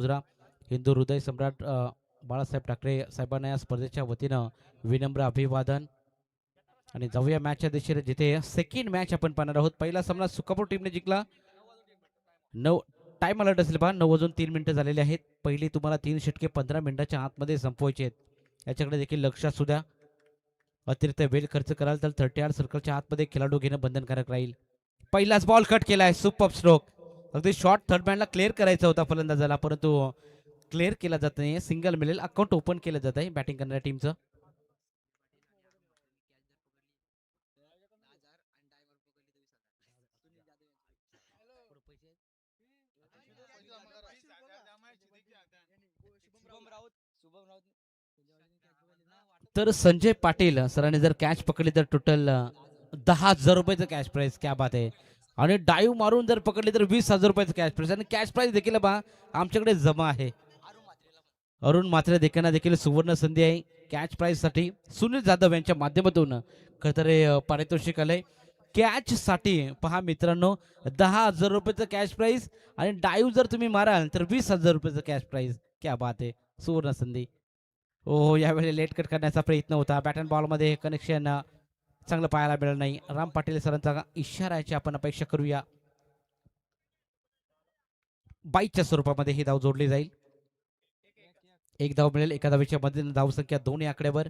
गुजरा हिंदू हृदय सम्राट बाळासाहेब ठाकरे साहेबांना या स्पर्धेच्या वतीनं विनम्र अभिवादन. आणि जाऊया मॅचच्या दिशेने जिथे सेकंड मॅच आपण पाहणार आहोत. पहिला सामना सुकापूर टीमने जिंकला. 9 टाइम अलर्ट असेल पहा, 9 वाजून 3 मिनिटं झालेले आहेत. पहिली तुम्हाला 3 षटके 15 मिनिटाच्या आतमध्ये संपवायचे आहेत, याच्याकडे देखील लक्ष असू द्या. अतिरिक्त वेळ खर्च कराल तर 38 सर्कलच्या आतमध्ये खेळाडू घेणं बंधनकारक राहील. पहिलाच बॉल कट केलाय, सुपर स्ट्रोक. अगदी शॉर्ट थर्ड मॅनला क्लिअर करायचा होता फलंदाजाला, परंतु क्लिअर केला जात नाही. सिंगल मिळेल, अकाउंट ओपन केलं जात आहे बॅटिंग करणाऱ्या टीमचं. तर संजय पाटील सरांनी जर कॅच पकडली तर टोटल 10,000 रुपयाचं कॅश प्राइस. क्या बात आहे. आणि डाईव्ह मारून जर पकडली तर 20,000 रुपयाचं कॅश प्राइस. आणि कॅश प्राइस देखील पहा आमच्याकडे जमा आहे. अरुण म्हात्रे देखील देखील सुवर्ण संधी आहे कॅच प्राइस साठी. सुनील जाधव यांच्या माध्यमातून खरं तर पारितोषिक आलंय कॅच साठी. पहा मित्रांनो, 10,000 रुपयाचं कॅश प्राइस आणि डाईव्ह जर तुम्ही माराल तर 20,000 रुपयाचं कॅश प्राइस. क्या बात आहे, सुवर्ण संधी. हो, यावेळी लेट कट करण्याचा प्रयत्न होता. बॅट अँड बॉलमध्ये कनेक्शन चांगलं पाहायला मिळालं नाही. राम पाटील सरांचा इशाराची आपण अपेक्षा करूया. बाईच्या स्वरूपामध्ये ही धाव जोडली जाईल. एक धाव मिळेल, एका धावेच्या मध्ये धावसंख्या 2 या आकड्यावर.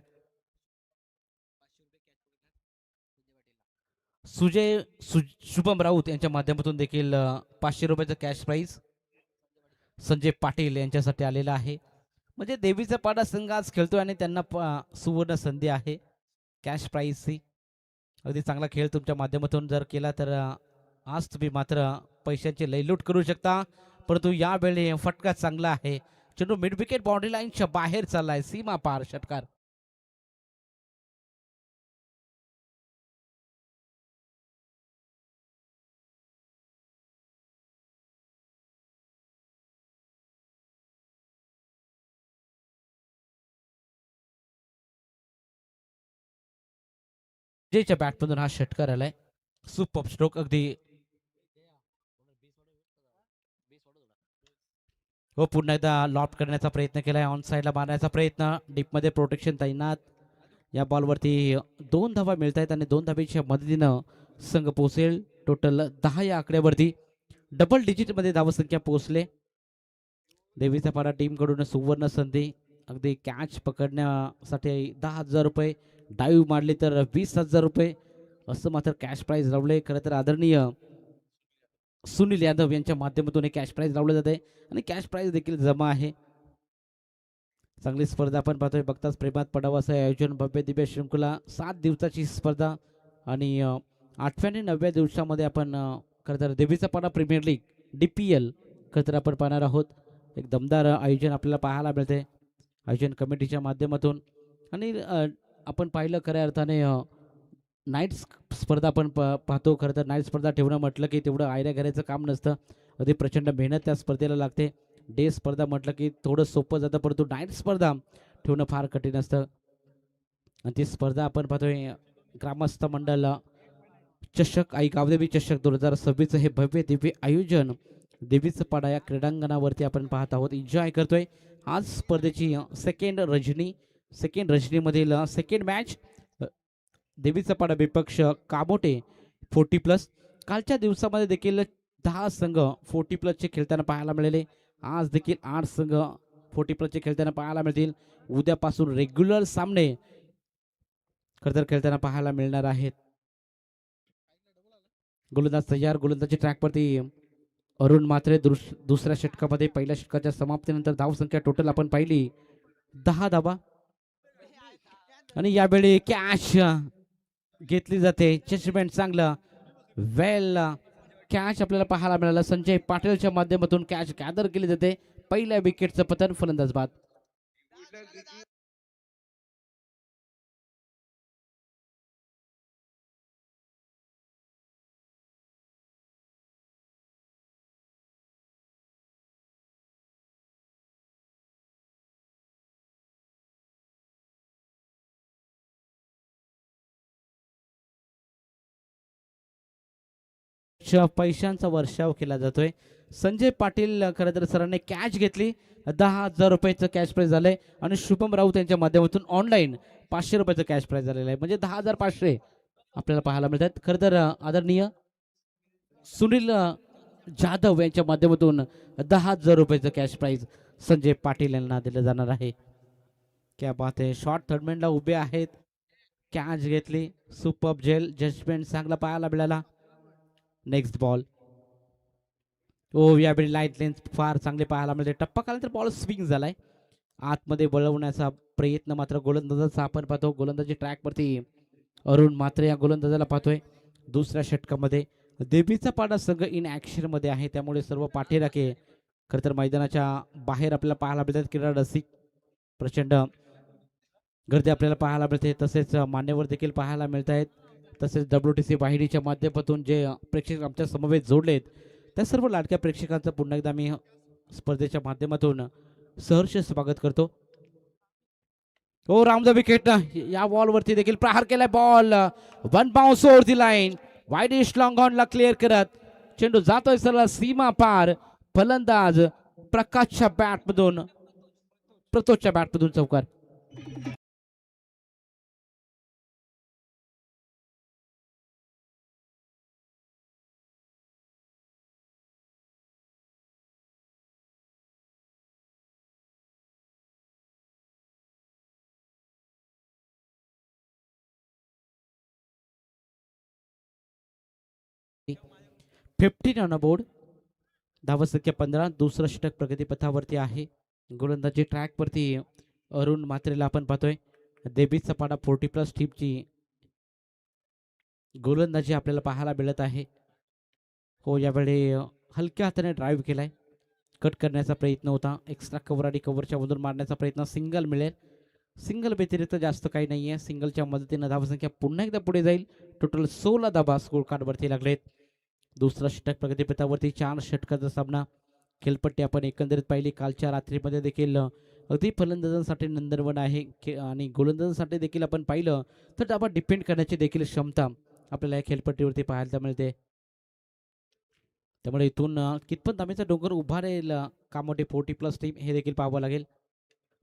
शुभम राऊत यांच्या माध्यमातून देखील 500 रुपयाचं कॅश प्राइज संजय पाटील यांच्यासाठी आलेला आहे. म्हणजे देवीचा पाडा संघ आज खेळतोय आणि त्यांना सुवर्ण संधी आहे कॅश प्राइजची. अगदी चांगला खेळ तुमच्या माध्यमातून जर केला तर आज तुम्ही मात्र पैशांची लयलूट करू शकता. परंतु यावेळी फटका चांगला आहे. चेंडू मिड विकेट बाउंड्री लाईनच्या बाहेर चाललाय, सीमा पार षटकार. जेच्या बॅटमधून हा षटकार आलाय. Super stroke. अगदी हो, पुन्हा एकदा लॉफ्ट करण्याचा प्रयत्न केलाय, ऑन साईडला मारण्याचा प्रयत्न, डीपमध्ये प्रोटेक्शन तैनात. या बॉलवरती 2 धावा मिळत आहेत आणि 2 धावेच्या मदतीनं संघ पोहोचेल टोटल 10 या आकड्यावरती. डबल डिजिटमध्ये धावसंख्या पोहोचले. देवीचा पाडा टीम कडून सुवर्ण संधी. अगदी कॅच पकडण्यासाठी 10,000 रुपये, डाईव्ह मारली तर 20,000 रुपये, असं मात्र कॅश प्राइज लावले. खरं तर आदरणीय सुनील यादव यांच्या माध्यमातून हे कॅश प्राइज लावलं जाते आणि कॅश प्राइज देखील जमा आहे. चांगली स्पर्धा आपण पाहतोय. बघताच प्रेमात पडावं असं आयोजन, भव्य दिव्य शृंखला, 7 दिवसाची स्पर्धा. आणि 8व्या आणि 9व्या दिवसामध्ये आपण खरं तर देवीचा पाडा प्रीमियर लीग DPL खरं तर आपण पाहणार आहोत. एक दमदार आयोजन आपल्याला पाहायला मिळते आयोजन कमिटीच्या माध्यमातून. आणि आपण पाहिलं खऱ्या अर्थाने नाईट स्पर्धा आपण पाहतो. खरं तर नाईट स्पर्धा ठेवणं म्हटलं की तेवढं आयऱ्या घरायचं काम नसतं. अगदी प्रचंड मेहनत त्या स्पर्धेला लागते. डे स्पर्धा म्हटलं की थोडं सोपं जातं, परंतु नाईट स्पर्धा ठेवणं फार कठीण असतं. आणि ती स्पर्धा आपण पाहतोय ग्रामस्थ मंडळ चषक, आई गावदेवी चषक 2026 हे भव्य दिव्य आयोजन देवीचं पाडा या क्रीडांगणावरती आपण पाहत आहोत, एन्जॉय करतोय. आज स्पर्धेची सेकंड रजनीमधील सेकंड मॅच, देवीचा पाडा विपक्ष कामोटे 40+. कालच्या दिवसामध्ये देखील 10 संघ 40+चे खेळताना पाहायला मिळाले. आज देखील 8 संघ 40+चे खेळताना पाहायला मिळतील. उद्यापासून रेग्युलर सामने खरं तर खेळताना पाहायला मिळणार आहेत. गोलंदाज तयार. गोलंदाजी ट्रॅकवरती अरुण म्हात्रे. दुसऱ्या षटकामध्ये पहिल्या षटकाच्या समाप्तीनंतर धावसंख्या टोटल आपण पाहिली 10 धावा. आणि यावेळी कॅच घेतली जाते. जजमेंट चांगलं, वेल कॅच आपल्याला पाहायला मिळाला. संजय पाटीलच्या माध्यमातून कॅच गॅदर केली जाते. पहिल्या विकेटचं पतन, फलंदाज बाद. पैशांचा वर्षाव केला जातोय. संजय पाटील खरं तर सरांनी कॅच घेतली, 10,000 रुपयाचं कॅश प्राईज झालंय आणि शुभम राऊत यांच्या माध्यमातून ऑनलाईन 500 रुपयाचं कॅश प्राईज झालेलं आहे. म्हणजे 10,500 आपल्याला पाहायला मिळतात. खरं तर आदरणीय सुनील जाधव यांच्या माध्यमातून 10,000 रुपयाचं कॅश प्राईज संजय पाटील यांना दिलं जाणार आहे. क्या बात आहे. शॉर्ट थर्डमॅनला उभे आहेत, कॅच घेतली, सुपर जेल जजमेंट चांगला पाहायला मिळाला. Next ball. ओ यावेळी लाईट लेन्स फार चांगले पाहायला मिळते. टप्पा कालानंतर बॉल स्विंग झालाय, आतमध्ये वळवण्याचा प्रयत्न मात्र गोलंदाजाचा आपण पाहतो. गोलंदाजी ट्रॅकवरती अरुण मात्रे या गोलंदाजाला पाहतोय. दुसऱ्या षटकामध्ये देवीचा पाडा संघ इन ऍक्शन मध्ये आहे, त्यामुळे सर्व पाठीराखे खरं तर मैदानाच्या बाहेर आपल्याला पाहायला मिळतात. क्रीडा रसिक प्रचंड गर्दी आपल्याला पाहायला मिळते, तसेच मान्यवर देखील पाहायला मिळत आहेत. तसेच WTC वाहिनीच्या माध्यमातून जे प्रेक्षक आमच्या समवेत जोडलेत त्या सर्व लाडक्या प्रेक्षकांचं पुन्हा एकदा मी स्पर्धेच्या माध्यमातून सहर्ष स्वागत करतो. ओ राम द विकेट, या बॉलवरती देखील प्रहार केलाय. Ball one bounce over the line, wideish long ऑनला क्लिअर करत चेंडू जातोय सरळ सीमा पार. फलंदाज प्रकाशच्या बॅटमधून, प्रतोषच्या बॅटमधून चौकार. 15 ऑन बोर्ड. धावसंख्या 15. दुसरं षटक प्रगतीपथावरती आहे. गोलंदाजी ट्रॅकवरती अरुण मात्रेला आपण पाहतोय. देवीचा पाडा 40+ टीमची गोलंदाजी आपल्याला पाहायला मिळत आहे. हो, यावेळी हलक्या हाताने ड्राईव्ह केलाय, कट करण्याचा प्रयत्न होता. एक्स्ट्रा कव्हर आणि कव्हरच्या मधून मारण्याचा प्रयत्न, सिंगल मिळेल. सिंगल व्यतिरिक्त जास्त काही नाहीये. सिंगलच्या मदतीनं धावसंख्या पुन्हा एकदा पुढे जाईल. टोटल 16 धावा स्कोर कार्डवरती लागलेत. दुसरा षटक प्रगतीपथावरती 4 षटकाचा सामना. खेळपट्टी आपण एकंदरीत पाहिली कालच्या रात्रीमध्ये देखील अगदी फलंदाजांसाठी नंदनवन आहे आणि गोलंदाजांसाठी देखील आपण पाहिलं तर डावा डिपेंड करण्याची देखील क्षमता आपल्याला या खेळपट्टीवरती पाहायला मिळते. त्यामुळे इथून कितपत धावेचा डोंगर उभा राहील कामोठे 40+ टीम हे देखील पाहावं लागेल.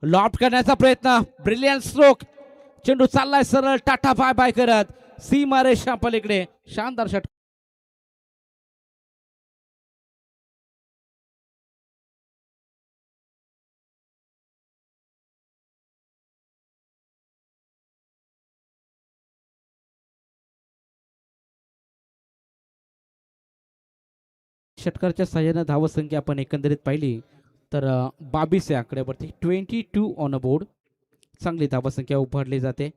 लॉफ्ट करण्याचा प्रयत्न, ब्रिलियंट स्ट्रोक, चेंडू चाललाय सरळ टाटा बाय बाय करत सीमा रेषा पलीकडे. शानदार षटक. षटकाच्या साह्यानं धावसंख्या आपण एकंदरीत पाहिली तर 22 या आकड्यावरती 22 ऑन अ बोर्ड. चांगली धावसंख्या उभारली जाते.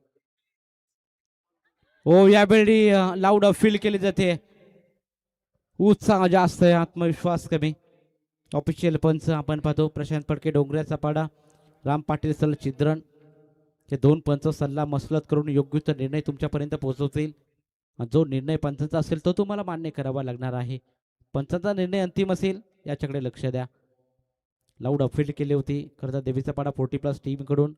हो, यावेळी लाऊड फील केली जाते. उत्साह जास्त आहे, आत्मविश्वास कमी. ऑफिशियल पंच आपण पाहतो प्रशांत फडके, डोंगऱ्याचा पाडा, राम पाटील सल चिद्रण. हे 2 पंच सल्ला मसलत करून योग्य तो निर्णय तुमच्यापर्यंत पोहोचवतील. जो निर्णय पंचांचा असेल तो तुम्हाला मान्य करावा लागणार आहे. पंचांचा निर्णय अंतिम असेल याच्याकडे लक्ष द्या. लाऊड अपील केली होती खरं तर देवीचा पाडा 40+ टीम कडून.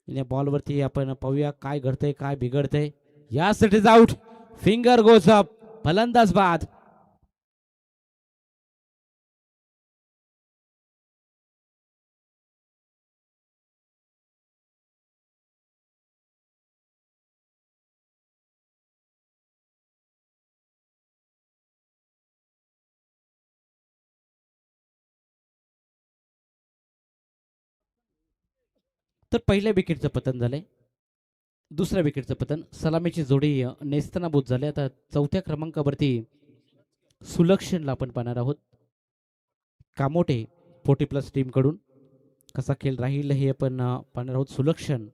या बॉलवरती आपण पाहूया काय घडतंय काय बिघडतंय. यासाठी आउट, फिंगर गोज अप, फलंदाज बाद. तर पहिल्या विकेटचं पतन झालंय, दुसऱ्या विकेटचं पतन. सलामीची जोडी नेस्तनाबूत झाली. आता चौथ्या क्रमांकावरती सुलक्षणला आपण पाहणार आहोत. कामोटे 40+ टीम कडून कसा खेळ राहील हे आपण पाहणार आहोत. सुलक्षण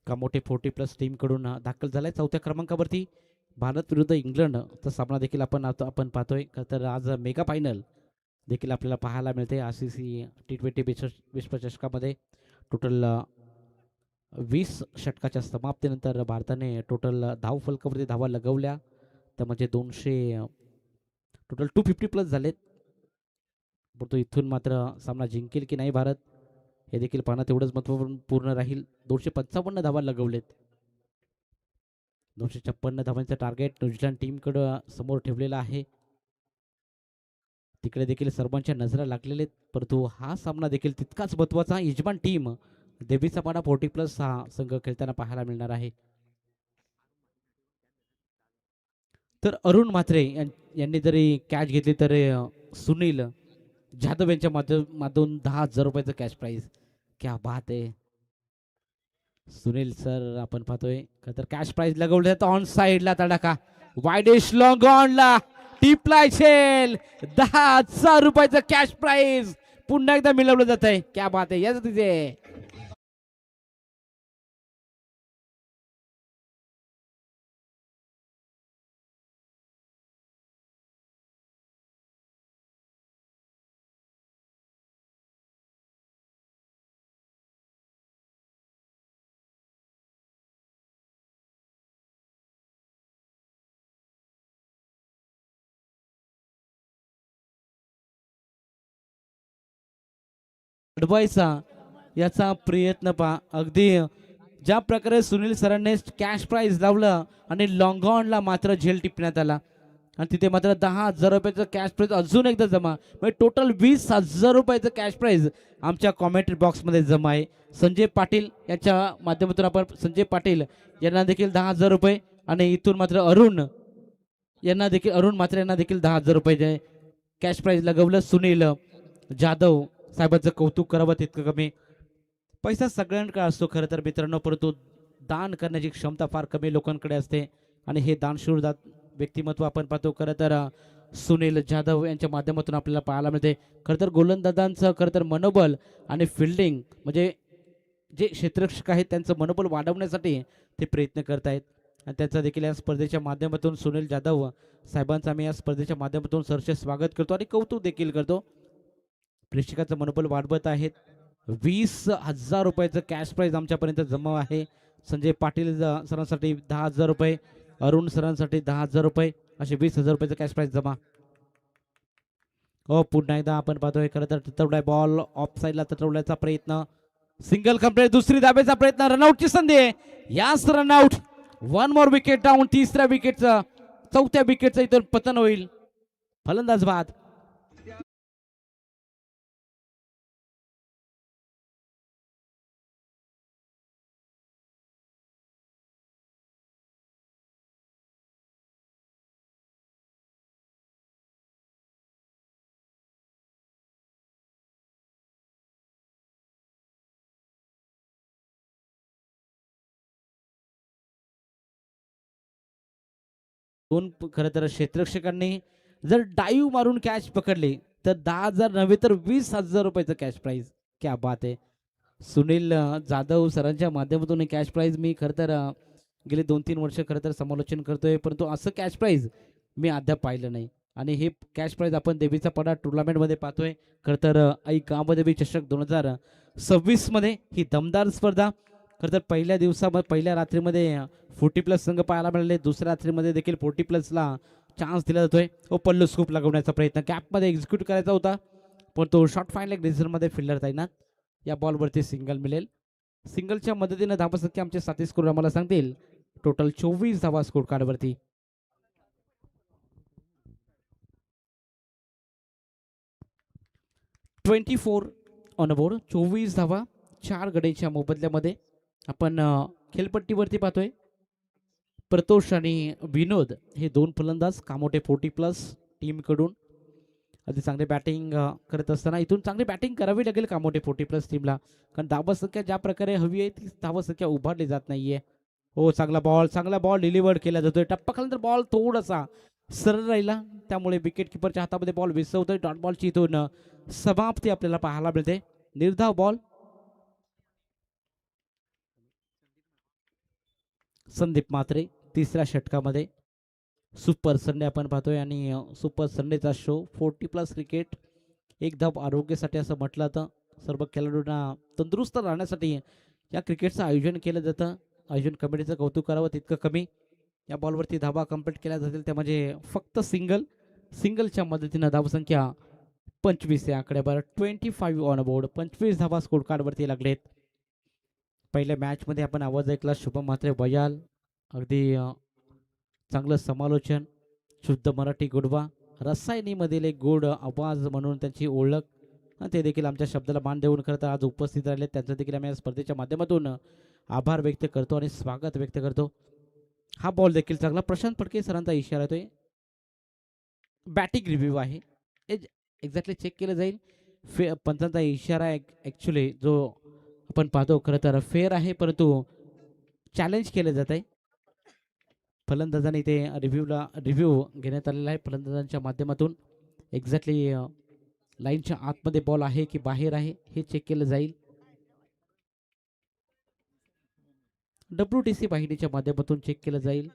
कामोटे 40+ टीम कडून दाखल झालाय चौथ्या क्रमांकावरती. भारत विरुद्ध इंग्लंडचा सामना देखील आपण पाहतोय. तर आज मेगा फायनल देखील आपल्याला पाहायला मिळते. RCC T20 विश्वचषकामध्ये टोटल 20 षटकाच्या समाप्तीनंतर भारताने टोटल धाव फलकावरती धावा लगवल्या. त्यामध्ये 200 टोटल 250+ झालेत. परंतु इथून मात्र सामना जिंकेल की नाही भारत हे देखील पाहणं तेवढंच महत्त्वपूर्ण राहील. 255 धावा लगवलेत. 256 धावांचं टार्गेट न्यूझीलंड टीमकडं समोर ठेवलेलं आहे. तिकडे देखील सर्वांच्या नजरा लागलेले परंतु हा सामना देखील तितकाच महत्वाचा. यजमान टीम देवीचा पाडा 40+ हा संघ खेळताना पाहायला मिळणार आहे. तर अरुण म्हात्रे यांनी जरी कॅच घेतली तर सुनील जाधव यांच्या माध्यमातून 10,000 रुपयाचं कॅश प्राइज. क्या बात आहे सुनील सर. आपण पाहतोय तर कॅश प्राइज लगवलं जातं ऑन साइडला तडाखा वायडेश लॉंग ऑनला टिपलाय छेल 10,000 रुपयाचं कॅश प्राइज पुन्हा एकदा मिळवलं जात आहे. क्या बात आहे याच तिथे अडवायचा याचा प्रयत्न पहा. अगदी ज्या प्रकारे सुनील सरांनी कॅश प्राइज लावलं आणि लॉंगॉनला मात्र झेल टिपण्यात आला आणि तिथे मात्र 10,000 रुपयाचं कॅश प्राइज अजून एकदा जमा म्हणजे टोटल 20,000 रुपयाचं कॅश प्राइज आमच्या कॉमेंट्री बॉक्समध्ये जमा आहे. संजय पाटील यांच्या माध्यमातून आपण संजय पाटील यांना देखील 10,000 रुपये आणि इथून मात्र अरुण मात्र यांना देखील 10,000 रुपये कॅश प्राइज लगवलं. सुनील जाधव साहेबांचं कौतुक करावं तितकं कमी. पैसा सगळ्यांकडे असतो खरं तर मित्रांनो परंतु दान करण्याची क्षमता फार कमी लोकांकडे असते आणि हे दानशूर व्यक्तिमत्व आपण पाहतो. खरं तर सुनील जाधव यांच्या माध्यमातून आपल्याला पाहायला मिळते. खरं तर गोलंदाजांचं खरं तर मनोबल आणि फिल्डिंग म्हणजे जे क्षेत्ररक्षक आहेत त्यांचं मनोबल वाढवण्यासाठी ते प्रयत्न करत आहेत आणि त्याचं देखील या स्पर्धेच्या माध्यमातून सुनील जाधव साहेबांचं आम्ही या स्पर्धेच्या माध्यमातून सरसे स्वागत करतो आणि कौतुक देखील करतो. प्रेक्षकाचं मनोबल वाढवत आहेत. 20,000 रुपयाचं कॅश प्राइज आमच्यापर्यंत जमा आहे. संजय पाटील सरांसाठी 10,000 रुपये, अरुण सरांसाठी 10,000 रुपये असे 20,000 रुपयाचं कॅश प्राइज जमा. हो पुन्हा एकदा आपण पाहतोय खरं तर तटवलाय बॉल ऑफ साईडला तटवल्याचा प्रयत्न सिंगल कंप्लीट दुसरी धाब्याचा प्रयत्न रनआउटची संधी आहे. याच रनआउट 1 मोर विकेट डाऊन. तिसऱ्या विकेटचं चौथ्या विकेटचं इथं पतन होईल. फलंदाज बाद. दोन खरं तर क्षेत्ररक्षकांनी जर डाईव्ह मारून कॅच पकडली तर 10,000 नव्हे तर 20,000 रुपयाचं कॅच प्राइज. क्या बात आहे. सुनील जाधव सरांच्या माध्यमातून कॅश प्राइज मी खरं तर गेले 2-3 वर्ष खरं तर समालोचन करतोय परंतु असं कॅश प्राइज मी अद्याप पाहिलं नाही आणि हे कॅश प्राइज आपण देवीचा पडा टुर्नामेंटमध्ये पाहतोय. खरं तर आई कामदेवी चषक 2026 मध्ये ही दमदार स्पर्धा खरं तर पहिल्या दिवसामध्ये पहिल्या रात्रीमध्ये 40+ संघ पाहायला मिळाले. दुसऱ्या रात्रीमध्ये देखील 40+ला चान्स दिला जातोय. पल्लू स्कूप लगवण्याचा प्रयत्न कॅपमध्ये एक्झिक्यूट करायचा होता पण तो शॉर्ट फाईन लेग डिझिजनमध्ये फिल्डर तैनात. या बॉलवरती सिंगल मिळेल. सिंगलच्या मदतीने धावसंख्या आमचे साथी स्कोर आम्हाला सांगतील. टोटल 24 धावा स्कोर कार्डवरती. 24 ऑन बोर्ड 24 धावा 4 गड्यांच्या मोबदल्यामध्ये. आपण खेळपट्टीवरती पाहतोय प्रतोष आणि विनोद हे दोन फलंदाज कामोठे 40+ टीमकडून अगदी चांगली बॅटिंग करत असताना इथून चांगली बॅटिंग करावी लागेल कामोठे 40+ टीमला कारण धावसंख्या ज्या प्रकारे हवी आहे ती धावसंख्या उभारली जात नाहीये. हो चांगला बॉल डिलिव्हर्ड केला जातोय. टप्पा खाल्यानंतर बॉल थोडासा सरळ राहिला त्यामुळे विकेट किपरच्या हातामध्ये बॉल विसवतोय. डॉट बॉलची इथून समाप्ती आपल्याला पाहायला मिळते. निर्धाव बॉल. संदीप म्हात्रे तिसऱ्या षटकामध्ये सुपर संडे आपण पाहतोय आणि सुपर संडेचा शो 40+ क्रिकेट एक धाव आरोग्यासाठी असं म्हटलं तर सर्व खेळाडूंना तंदुरुस्त राहण्यासाठी या क्रिकेटचं आयोजन केलं जातं. आयोजन कमिटीचं कौतुक करावं तितकं कमी. या बॉलवरती धावा कंप्लीट केल्या जातील त्या म्हणजे फक्त सिंगलच्या मदतीनं धावसंख्या 25 या आकड्यावर 25 ऑन बोर्ड 25 धावा स्कोर कार्डवरती लागलेत. पहिल्या मॅचमध्ये आपण आवाज ऐकला शुभम म्हात्रे बयाल अगदी चांगलं समालोचन, शुद्ध मराठी गोडवा, रसायनीमधील एक गोड आवाज म्हणून त्यांची ओळख, ते देखील आमच्या शब्दाला मान देऊन करता आज उपस्थित राहिले. त्यांचं देखील आम्ही या स्पर्धेच्या माध्यमातून आभार व्यक्त करतो आणि स्वागत व्यक्त करतो. हा बॉल देखील चांगला प्रशांत फडके सरांचा इशारा येतोय. बॅटिंग रिव्ह्यू आहे, एक्झॅक्टली चेक केलं जाईल. पंचांचा इशारा ॲक्च्युली जो आपण पाहतो खरं तर फेअर आहे, परंतु चॅलेंज केलं जात आहे. फलंदाजाने ते रिव्ह्यू घेण्यात आलेला आहे फलंदाजांच्या माध्यमातून. एक्झॅक्टली लाईनच्या आतमध्ये बॉल आहे की बाहेर आहे हे चेक केलं जाईल. WTC वाहिनीच्या माध्यमातून चेक केलं जाईल.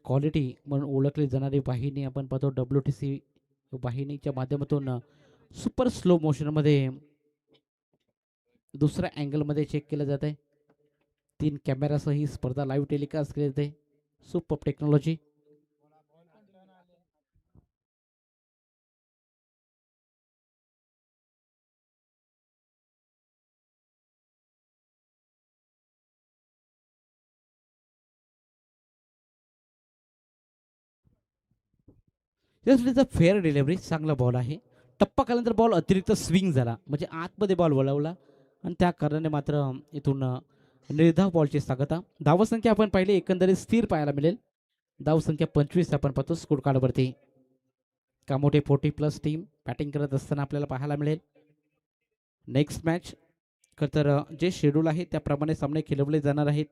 क्वालिटी म्हणून ओळखली जाणारी वाहिनी आपण पाहतो WTC वाहिनीच्या माध्यमातून सुपर स्लो मोशनमध्ये दुसऱ्या अँगलमध्ये चेक केलं जात आहे. 3 कॅमेरासह ही स्पर्धा लाईव्ह टेलिकास्ट केली जाते. Super technology. फेअर डिलिव्हरी, चांगला बॉल आहे. टप्पा केल्यानंतर बॉल अतिरिक्त स्विंग झाला, म्हणजे आतमध्ये बॉल वळवला आणि त्या कारणाने मात्र इथून निर्धाव बॉलची सांगता. धावसंख्या आपण पाहिली एकंदरीत स्थिर पाहायला मिळेल. धावसंख्या 25 आपण पाहतो स्कोर कार्डवरती. कामोठे 40+ टीम बॅटिंग करत असताना आपल्याला पाहायला मिळेल. नेक्स्ट मॅच तर जे शेड्यूल आहे त्याप्रमाणे सामने खेळवले जाणार आहेत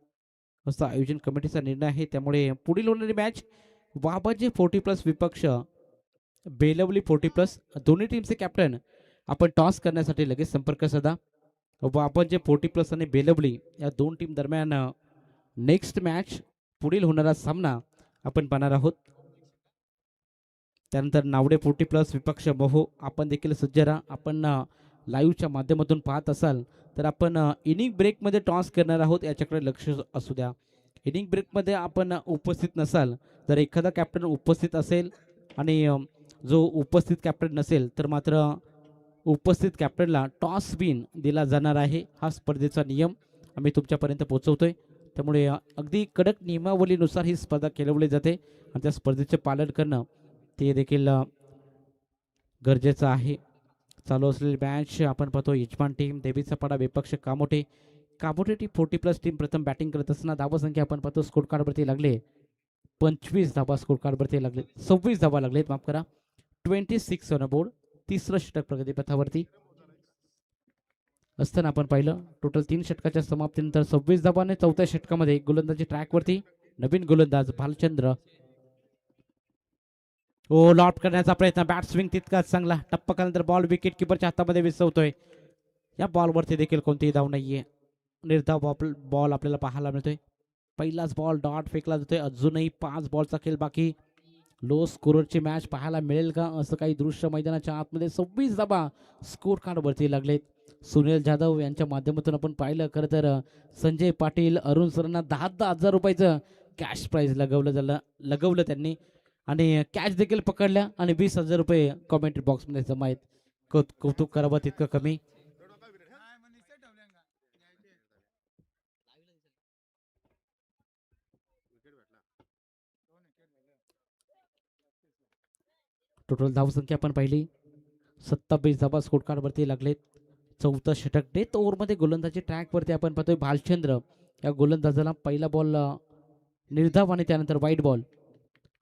असं आयोजन कमिटीचा निर्णय आहे. त्यामुळे पुढील होणारी मॅच वाबाजी 40+ विपक्ष बेलवली 40+. दोन्ही टीमचे कॅप्टन आपण टॉस करण्यासाठी लगेच संपर्क साधा. वाबाजी 40+ आणि बेलवली या दोन टीम दरम्यान नेक्स्ट मॅच पुढील होणारा सामना आपण पाहणार आहोत. त्यानंतर नावडे 40+ विपक्ष मोहो. आपण देखील सज्ज राहा. आपण लाईव्हच्या माध्यमातून पाहत असाल तर आपण इनिंग ब्रेकमध्ये टॉस करणार आहोत, याच्याकडे लक्ष असू द्या. इनिंग ब्रेकमध्ये आपण उपस्थित नसाल तर एखादा कॅप्टन उपस्थित असेल आणि जो उपस्थित कॅप्टन नसेल तर मात्र उपस्थित कॅप्टनला टॉस विन दिला जाणार आहे. हा स्पर्धेचा नियम आम्ही तुमच्यापर्यंत पोहोचवतोय. त्यामुळे अगदी कडक नियमावलीनुसार ही स्पर्धा खेळवली जाते आणि त्या स्पर्धेचे पालन करणं ते देखील गरजेचं आहे. चालू असलेली मॅच आपण पाहतो यजमान टीम देवीचा पाडा विपक्ष कामोठे. कामोठे टीम 40+ टीम प्रथम बॅटिंग करत असताना धावसंख्या आपण पाहतो स्कोर कार्डवरती लागले 25 धावा. स्कोर कार्डवरती लागले 26 धावा लागलेत, माफ करा. 26 ऑन बोर्ड. तिसरं षटक प्रगतीपथावरती असताना आपण पाहिलं टोटल 3 षटकाच्या समाप्तीनंतर 26 धावाने चौथ्या षटकामध्ये गोलंदाजी ट्रॅकवरती नवीन गोलंदाज भालचंद्र. लॉट करण्याचा प्रयत्न, बॅट स्विंग तितकाच चांगला. टप्पा केल्यानंतर बॉल विकेट किपरच्या हातामध्ये विसवतोय. या बॉलवरती देखील कोणतीही धाव नाहीये. निर्धाव बॉल आपल्याला पाहायला मिळतोय. पहिलाच बॉल डॉट फेकला जातोय. अजूनही 5 बॉलचा खेळ बाकी. लो स्कोरची मॅच पाहायला मिळेल का असं काही दृश्य मैदानाच्या आतमध्ये. 26 धावा स्कोर कार्डवरती लागलेत. सुनील जाधव यांच्या माध्यमातून आपण पाहिलं खरं तर संजय पाटील अरुण सरांना 10,000 रुपयाचं कॅश प्राईज लगवलं त्यांनी आणि कॅच देखील पकडल्या आणि 20,000 रुपये कॉमेंट्री बॉक्समध्ये जमा आहेत. कौतुक करावं तितकं कमी. टोटल धावसंख्या आपण पाहिली 27 धावा स्कोर कार्डवरती लागलेत. चौथं षटक डेथ ओव्हरमध्ये गोलंदाजी ट्रॅकवरती आपण पाहतोय भालचंद्र या गोलंदाजाला पहिला बॉल निर्धाव आणि त्यानंतर वाईट बॉल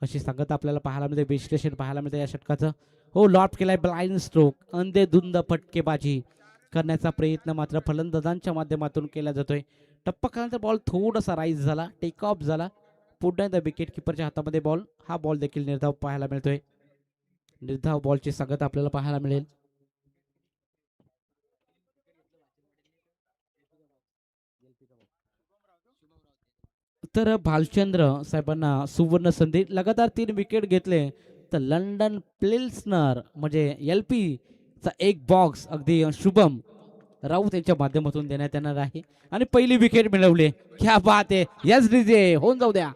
अशी सांगत आपल्याला पाहायला मिळते. विश्लेषण पाहायला मिळते या षटकाचं. लॉट केलाय ब्लाइंड स्ट्रोक. अंधेधुंद फटकेबाजी करण्याचा प्रयत्न मात्र फलंदाजांच्या माध्यमातून केला जातोय. टप्पा केल्यानंतर बॉल थोडासा राईज झाला, टेक ऑफ झाला. पुन्हा एकदा विकेट किपरच्या हातामध्ये बॉल. हा बॉल देखील निर्धाव पाहायला मिळतोय. निर्धाव बॉलची सांगत आपल्याला पाहायला मिळेल. तर भालचंद्र साहेबांना सुवर्ण संधी. लगातार 3 विकेट घेतले तर लंडन प्लेल्सनर म्हणजे LP चा एक बॉक्स अगदी शुभम राऊत यांच्या माध्यमातून देण्यात येणार आहे आणि पहिली विकेट मिळवली. क्या बात आहे. यस डीजे होऊन जाऊ द्या.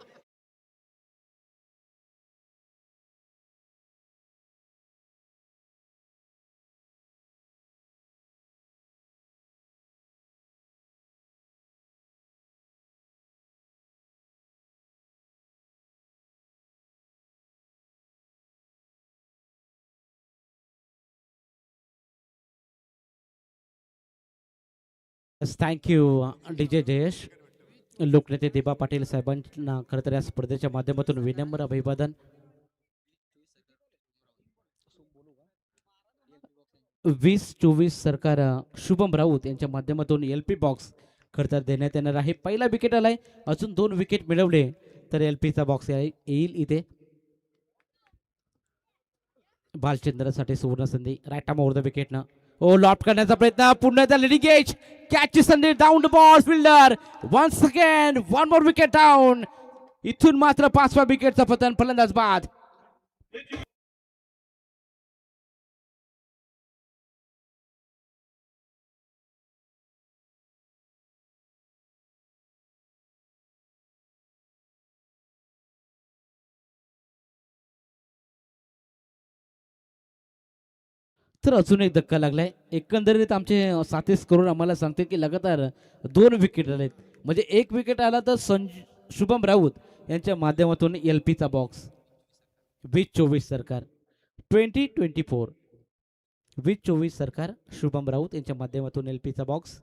Thank you DJ Jayesh. लोकनेते दिबा पाटील साहेबांना खरं तर या स्पर्धेच्या माध्यमातून विनम्र अभिवादन. 20-24 सरकार शुभम राऊत यांच्या माध्यमातून LP बॉक्स खरं तर देण्यात येणार आहे. पहिला विकेट आलाय, अजून 2 विकेट मिळवले तर LPचा बॉक्स येईल इथे. भालचंद्रसाठी सुवर्ण संधी. Right arm over the wicket ना. ओ लॉफ्ट करण्याचा प्रयत्न पुन्हा त्या लिडिंग एज कॅच संधी. Down the ball fielder once again one more wicket down. इथून मात्र 5व्या विकेटचा पतन. फलंदाज बाद. तर अजून एक धक्का लागलाय. एकंदरीत आमचे साथीस करून आम्हाला सांगते की लगातार 2 विकेट आलेत. म्हणजे 1 विकेट आला तर शुभम राऊत यांच्या माध्यमातून LPचा बॉक्स. 20-24 सरकार 2024 20-24 सरकार शुभम राऊत यांच्या माध्यमातून LPचा बॉक्स.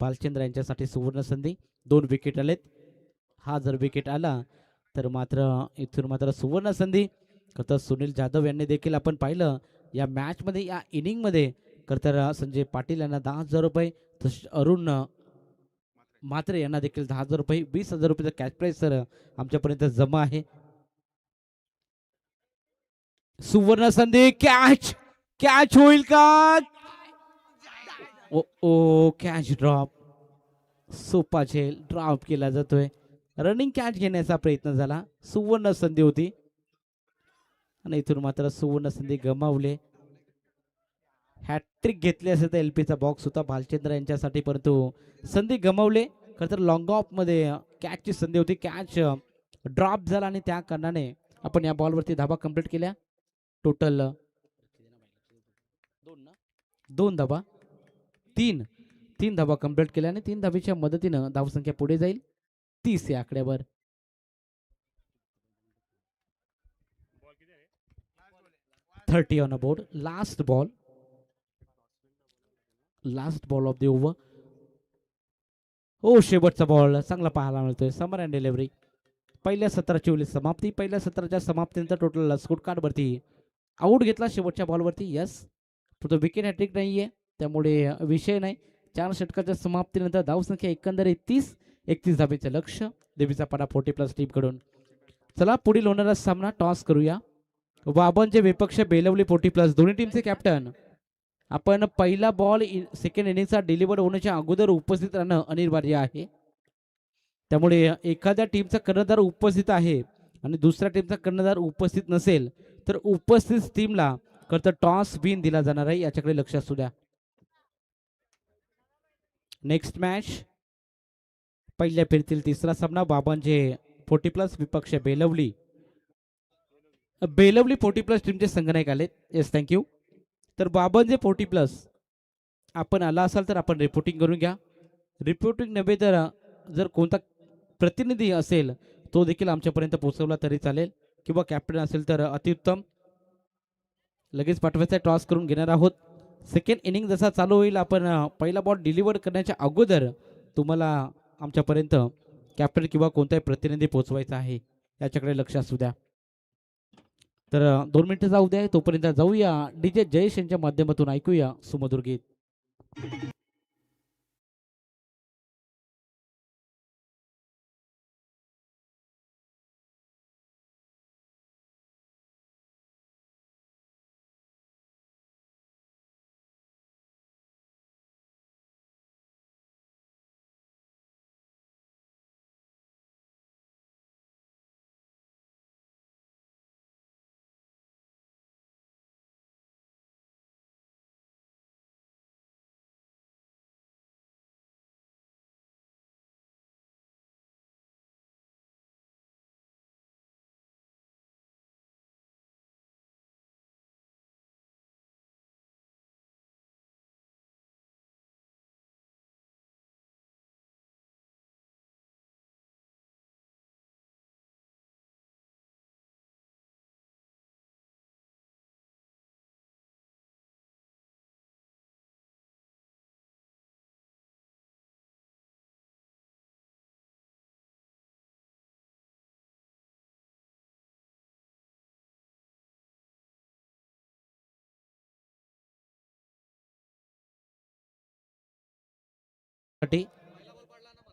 भालचंद्र यांच्यासाठी सुवर्ण संधी. 2 विकेट आलेत. हा जर विकेट आला तर मात्र इथून मात्र सुवर्ण संधी. तर सुनील जाधव यांनी देखील आपण पाहिलं या मॅचमध्ये, या इनिंगमध्ये तर संजय पाटील यांना 10,000 रुपये, तसेच अरुण मात्रे यांना देखील 10,000 रुपये, 20,000 रुपयाचा कॅश प्राईज सर आमच्यापर्यंत जमा आहे. सुवर्ण संधी. कॅच कॅच होईल का? ओ ओ कॅच ड्रॉप. सोपा झेल ड्रॉप केला जातोय. रनिंग कॅच घेण्याचा प्रयत्न झाला. सुवर्ण संधी होती आणि इथून मात्र सुवर्ण संधी गमावले. हॅट्रिक घेतली असेल तर LPचा बॉक्स होता भालचंद्र यांच्यासाठी, परंतु संधी गमावले. खरं तर लॉंग ऑफ मध्ये कॅचची संधी होती. कॅच ड्रॉप झाला आणि त्या कारणाने आपण या बॉलवरती धाबा कंप्लीट केल्या. टोटल 2 धाबा, 3 धाबा कंप्लीट केल्या आणि 3 धाबीच्या मदतीनं धावसंख्या पुढे जाईल 30 या आकड्यावर. Thirty on a board. Last ball of the over. ओ शेवटचा बॉल चांगला पाहायला मिळतोय. Summer and delivery. पहिल्या सत्राची होईल समाप्ती. पहिल्या सत्राच्या समाप्तीनंतर टोटल स्कोर कार्ड वरती आऊट घेतला शेवटच्या बॉलवरती. यस, तो विकेट हॅट्रिक नाहीये त्यामुळे विषय नाही. 4 षटकाच्या समाप्तीनंतर धावसंख्या एकंदरीत 30-31 धाबेचं लक्ष. देवीचा पाडा 40+ टीम कडून. चला पुढील होणारा सामना टॉस करूया. बाबांचे विपक्ष बेलवली 40+. दोन्ही टीमचे कॅप्टन. आपण पहिला बॉल सेकंड इनिंगचा डिलिव्हर होण्याच्या अगोदर उपस्थित राहणं अनिवार्य आहे. त्यामुळे एखाद्या टीमचा कर्णधार उपस्थित आहे आणि दुसऱ्या टीमचा कर्णधार उपस्थित नसेल तर उपस्थित टीमला करता टॉस विन दिला जाणार आहे. याच्याकडे लक्ष असू द्या. नेक्स्ट मॅच पहिल्या फेरीतील तिसरा सामना. बाबांचे 40+ विपक्ष बेलवली 40+ टीमचे संघनायक आले. Yes, thank you. तर बाबांचे 40+. आपण आला असाल तर आपण रिपोर्टिंग करून घ्या. रिपोर्टिंग नव्हे तर जर कोणता प्रतिनिधी असेल तो देखील आमच्यापर्यंत पोहोचवला तरी चालेल, किंवा कॅप्टन असेल तर अतिउत्तम. लगेच पाठवायचा. टॉस करून घेणार आहोत. सेकंड इनिंग जसा चालू होईल आपण पहिला बॉल डिलिव्हर करण्याच्या अगोदर तुम्हाला आमच्यापर्यंत कॅप्टन किंवा कोणताही प्रतिनिधी पोहोचवायचा आहे. याच्याकडे लक्ष असू द्या. तर 2 मिनिटं जाऊ द्या. तोपर्यंत जाऊया DJ जयेश यांच्या माध्यमातून ऐकूया सुमधुर गीत.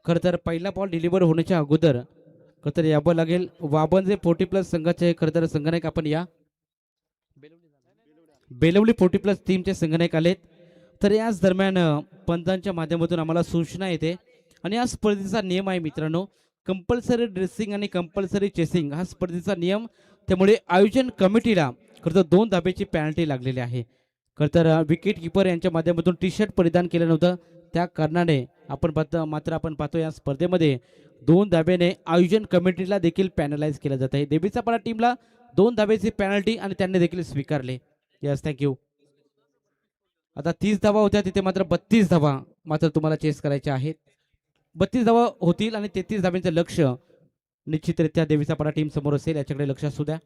खरं तर पहिला बॉल डिलिव्हर होण्याच्या अगोदर खरं तर यावं लागेल वाबन जे 40+ संघाचे खरं तर संघनायक आपण या बेलवली 40+ टीमचे संघनायक आलेत. तर याच दरम्यान पंचांच्या माध्यमातून आम्हाला सूचना येते आणि या स्पर्धेचा नियम आहे मित्रांनो, कंपल्सरी ड्रेसिंग आणि कंपल्सरी चेसिंग हा स्पर्धेचा नियम. त्यामुळे आयोजन कमिटीला खरं तर 2 धाब्याची पॅनल्टी लागलेली आहे. खरं तर विकेट किपर यांच्या माध्यमातून टी शर्ट परिधान केलं नव्हतं, त्या कारणाने आपण पाहतो या स्पर्धेमध्ये 2 धाब्याने आयोजन कमिटीला देखील पॅनलाइज केलं जात आहे. देवीचा पाडा टीमला 2 धाब्याची पॅनल्टी आणि त्यांनी देखील स्वीकारले. Yes, thank you. आता 30 धावा होत्या, तिथे मात्र 32 धावा मात्र तुम्हाला चेस करायच्या आहेत. 32 धावा होतील आणि 33 धाब्यांचं लक्ष निश्चितरित्या देवीचा पाडा टीम समोर असेल, याच्याकडे लक्ष असू द्या.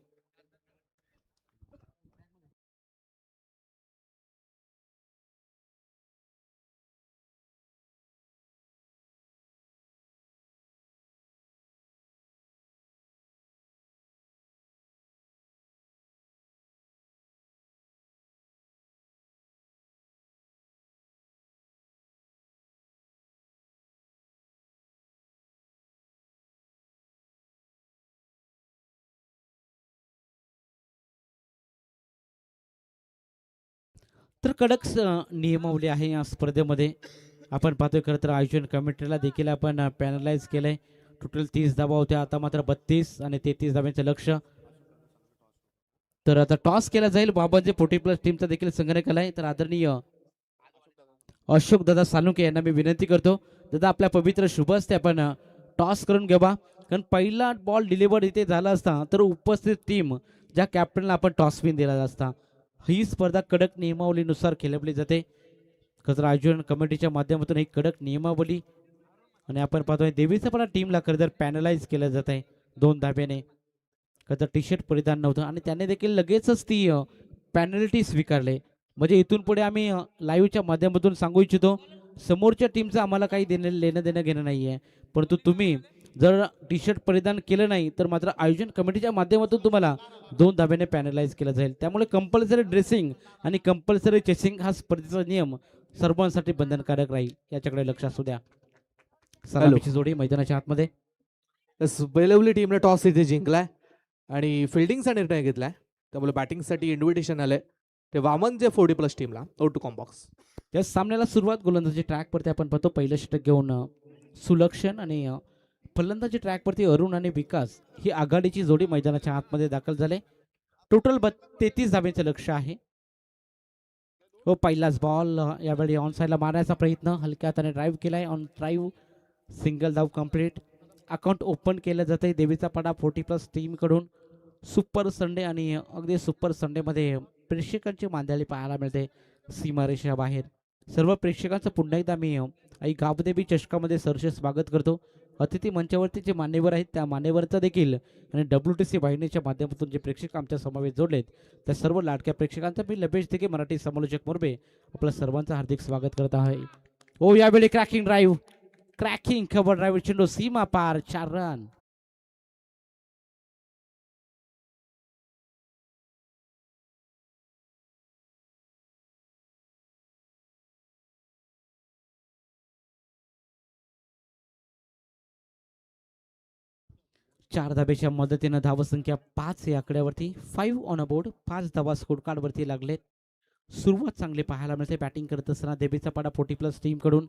तर कडक नियमावली आहे या स्पर्धेमध्ये. आपण पाहतोय खरं तर आयोजन कमिटीला देखील आपण पॅनलाइज केलंय. टोटल 30 धावा होत्या, आता मात्र 32 आणि 33 धाब्यांचं लक्ष. तर आता टॉस केला जाईल. बाबांचे 40+ टीमचा देखील संघनक आलाय. तर आदरणीय अशोक दादा सालुंके यांना मी विनंती करतो, दादा आपल्या पवित्र शुभ हस्ते आपण टॉस करून घ्यावा. कारण पहिला बॉल डिलिव्हर इथे झाला असता तर उपस्थित टीम ज्या कॅप्टनला आपण टॉस विन दिला असता. ही स्पर्धा कडक नियमावलीनुसार खेळवली जाते. खरं तर आयोजन कमिटीच्या माध्यमातून ही कडक नियमावली आणि आपण पाहतोय देवीचा पाडा टीमला खरं तर पॅनलाइज केलं जात आहे 2 धाब्याने. खरं तर टी शर्ट परिधान नव्हतं आणि त्याने देखील लगेचच ती पॅनल्टी स्वीकारले. म्हणजे इथून पुढे आम्ही लाईव्हच्या माध्यमातून सांगू इच्छितो, समोरच्या टीमचं आम्हाला काही लेणं देणं घेणं नाही आहे, परंतु तुम्ही जर टी शर्ट परिधान केलं नाही तर मात्र आयोजन कमिटीच्या माध्यमातून तुम्हाला 2 धाब्याने पॅनलाइज केलं जाईल. त्यामुळे कंपल्सरी ड्रेसिंग आणि कंपल्सरी चेसिंग हा स्पर्धेचा नियम सर्वांसाठी बंधनकारक राहील, याच्याकडे लक्ष असू द्या. सलामीची जोडी मैदानाच्या आतमध्ये. बेलवली टीमने टॉस इथे जिंकलाय आणि फिल्डिंगचा निर्णय घेतलाय. त्यामुळे बॅटिंगसाठी इन्व्हिटेशन आलंय ते वामन जे 40+ टीमला आउट टू कॉम्बॉक्स. या सामन्याला सुरुवात गोलंदाजी ट्रॅकवरती आपण पाहतो पहिलं षटक घेऊन सुलक्षण आणि फलंदाजी ट्रॅकवरती अरुण आणि विकास ही आघाडीची जोडी मैदानाच्या आतमध्ये दाखल झाले. टोटल 33 धाब्यांचं लक्ष आहे. व पहिलाच बॉल यावेळी ऑन साईडला मारण्याचा प्रयत्न, हलक्या हाताने ड्राईव्ह केलाय. ऑन ड्राईव्ह सिंगल धाव कंप्लीट. अकाउंट ओपन केलं जाते देवीचा पाडा 40+ टीमकडून. सुपर संडे आणि अगदी सुपर संडेमध्ये प्रेक्षकांची मांदियाळी पाहायला मिळते सीमारेषेबाहेर. सर्व प्रेक्षकांचं पुन्हा एकदा मी आई गावदेवी चषकामध्ये सहर्ष स्वागत करतो. अतिथी मंचावरती जे मान्यवर आहेत त्या मान्यवरचा देखील आणि WTC वाहिनीच्या माध्यमातून जे प्रेक्षक आमच्या समावेश जोडलेत त्या सर्व लाडक्या प्रेक्षकांचं मी लपेश देखील मराठी समालोचक मोरबे आपलं सर्वांचं हार्दिक स्वागत करत आहे. ओ यावेळी क्रॅकिंग ड्राईव्ह, क्रॅकिंग खबर ड्राईव्ह, चेंडू सीमा पार, 4 रन. चार धाब्याच्या मदतीनं धावसंख्या 5 या आकड्यावरती 5 ऑन अ बोर्ड. 5 धावा स्कोर कार्डवरती लागलेत. सुरुवात चांगली पाहायला मिळते बॅटिंग करत असताना देवीचा पाडा 40+ टीमकडून.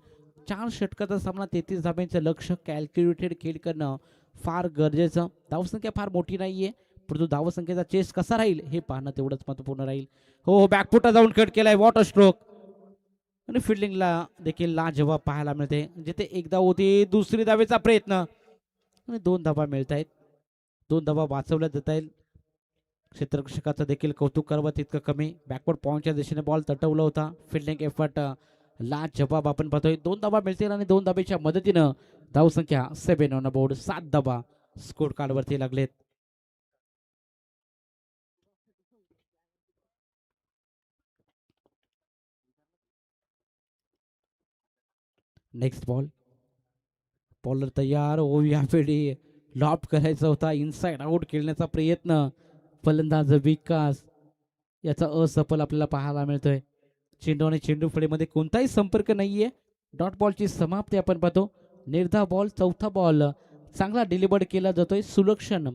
4 षटकाचा सामना, 33 धाब्यांचं लक्ष. कॅल्क्युलेटेड खेळ करणं फार गरजेचं. धावसंख्या फार मोठी नाहीये, परंतु धावसंख्येचा चेस कसा राहील हे पाहणं तेवढंच महत्त्वपूर्ण राहील. हो, बॅकफुटा जाऊन कट केलाय, वॉटर स्ट्रोक. आणि फिल्डिंगला देखील लाजवाब पाहायला मिळते. जिथे एकदा होती दुसरी धावेचा प्रयत्न आणि 2 धावा मिळत आहेत. 2 धावा वाचवल्या जात आहेत. क्षेत्ररक्षकाचं देखील कौतुक करावं तितकं कमी. बॅकवर्ड पॉईंटच्या दिशेने बॉल तटवला होता. फिल्डिंग एफर्ट लाजवाब आपण पाहतोय. 2 धावा मिळतील आणि 2 धाब्याच्या मदतीनं धावसंख्या 7 ऑन बोर्ड. 7 धावा स्कोर कार्डवरती लागलेत. नेक्स्ट बॉल, बॉलर तयार. ओ यावेळी लॉफ्ट करायचा होता, इनसाइड आउट खेळण्याचा प्रयत्न. फलंदाज विकास याचा असफल आपल्याला पाहायला मिळतोय. चेंडू आणि चेंडू फळीमध्ये कोणताही संपर्क नाहीये. डॉट बॉलची समाप्ती आपण पाहतो. निर्धाव बॉल, चौथा बॉल चांगला डिलिव्हर्ड केला जातोय सुलक्षण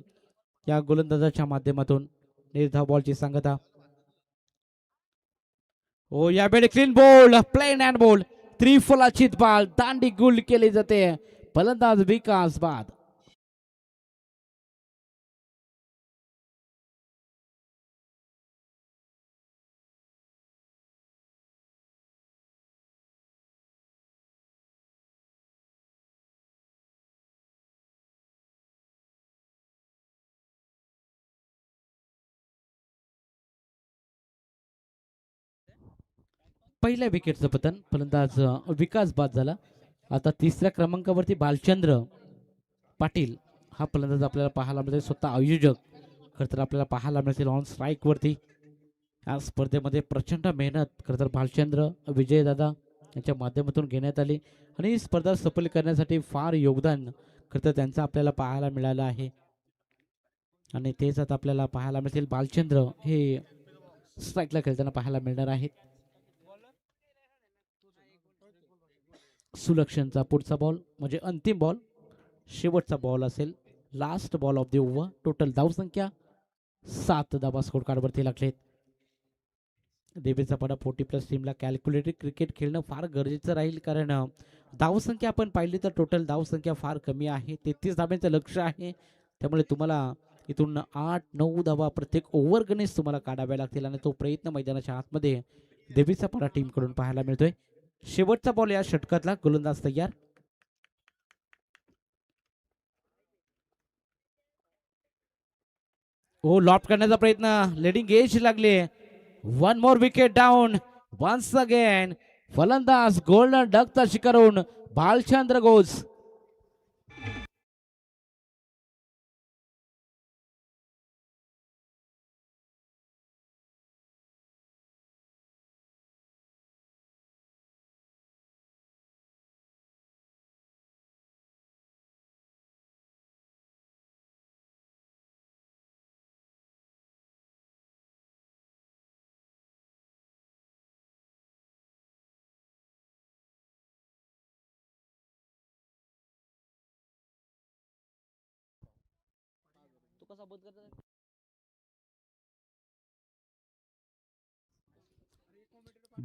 या गोलंदाजाच्या माध्यमातून. निर्धाव बॉलची सांगता. ओ यावेळी clean ball, plain and ball, त्रिफलाचीत बॉल दांडी गुल केली जाते. फलंदाज विकास बाद. पहिल्या विकेटचं पतन, फलंदाज विकास बाद झाला. आता तिसऱ्या क्रमांकावरती बालचंद्र पाटील हा फलंदाज आपल्याला पाहायला मिळेल. स्वतः आयोजक खरं तर आपल्याला पाहायला मिळतील ऑन स्ट्राईक वरती. या स्पर्धेमध्ये प्रचंड मेहनत खरं तर भालचंद्र विजयदादा यांच्या माध्यमातून घेण्यात आली आणि ही स्पर्धा सफल करण्यासाठी फार योगदान खरं तर त्यांचं आपल्याला पाहायला मिळालं आहे. आणि तेच आता आपल्याला पाहायला मिळतील. बालचंद्र हे स्ट्राईकला खेळताना पाहायला मिळणार आहेत. सुलक्षणचा पुढचा बॉल म्हणजे अंतिम बॉल, शेवटचा बॉल असेल. Last ball of the over. Total धावसंख्या 7 धावा स्कोर कार्डवरती लागलेत. देवीचा पाडा 40+ टीमला कॅल्क्युलेटेड क्रिकेट खेळणं फार गरजेचं राहील, कारण धावसंख्या आपण पाहिली तर टोटल धावसंख्या फार कमी आहे. 33 धाब्यांचं लक्ष आहे. त्यामुळे तुम्हाला इथून 8-9 धावा प्रत्येक ओव्हर गणेश तुम्हाला काढाव्या लागतील आणि तो प्रयत्न मैदानाच्या आतमध्ये देवीचा पाडा टीमकडून पाहायला मिळतोय. शेवटचा बॉल या षटकातला. गोलंदाज तयार. ओ लॉप करण्याचा प्रयत्न, लेडिंग एज लागले. One more wicket down. Once again फलंदाज गोल्डन डकचा शिकारून भालचंद्र गोज.